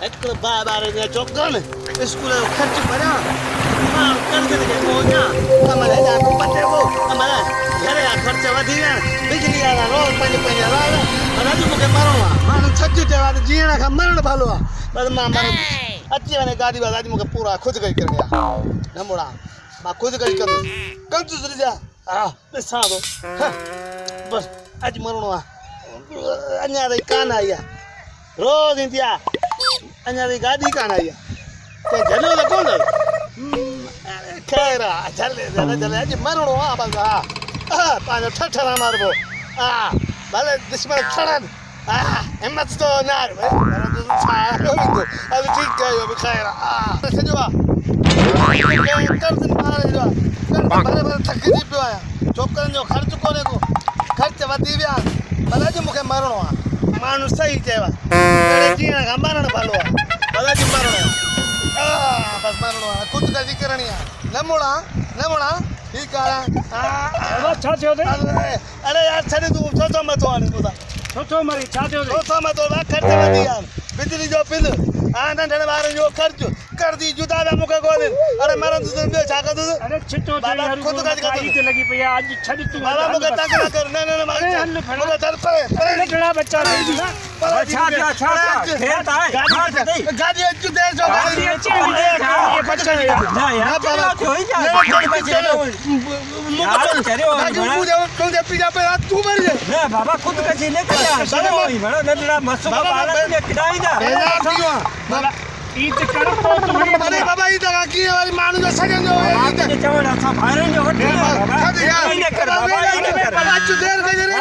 एक बार ने चौकन स्कूल खर्च भरा मां कर्ज के मोजा हमारे जा पते को हमारे घर या खर्च वधी गया बिजली वाला रोज पंज पंज वाला राजू मुके मारो मां सच्ची देवा जीना का मरण भालो बस मां मर अच्छी वाले गाड़ी वाला आज मुके पूरा खुद गई कर गया नमोड़ा मां खुद गई कर कल तू चली जा हां पैसा दो बस आज मरणो अन्या रे कान आया रोज इंदिया अन्या री गाड़ी कान आया ते जलो तो कौन खैर चले चले आज मरणो बस पांच ठठरा मारबो भले दुश्मन खड़ा हिम्मत तो ना अभी ठीक है खैर सजवा कर्ज मारे जो भले भले थक जी पियो आया छोकरन जो खर्च कोने को खर्च वधी विया भले जो मुखे मरणो माण्हू सही चयो जीअण खां मरण भलो भले जो मरणो बस मरणो ख़ुदि करणी न मुड़ा ठीक है अरे यार छॾे तूं सोचो मथो हाणे तूं सोचो मरी छा थियो सोचो मथो ख़र्च वधी यार बिजली जो बिल नंढड़े ॿारनि जो ख़र्च कर्ज़ी जुदा था मूंखे ॻोल्हनि अरे मरण तूं ॿियो छा कंदुसि अरे छितो ख़ुदि ते लगी पई आहे अॼु छॾ तूं बाबा मूंखे तंग न कर न मूंखे चल परे नंढड़ा बच्चा गाॾी अचु दे जो गाॾी अचे बच्चा तुंहिंजे पीछा पे तूं मर जाए ना बाबा खुद का जीने का नंढड़ा मसो बालक ने किडाईंदा बाबा ईद कर तो तुम्हारी अरे बाबा ईद का की वाली मानू जो सजन जो ईद के चवण असा भाइरन जो वठी बाबा ईद कर बाबा ईद कर बाबा अचु देर कई रे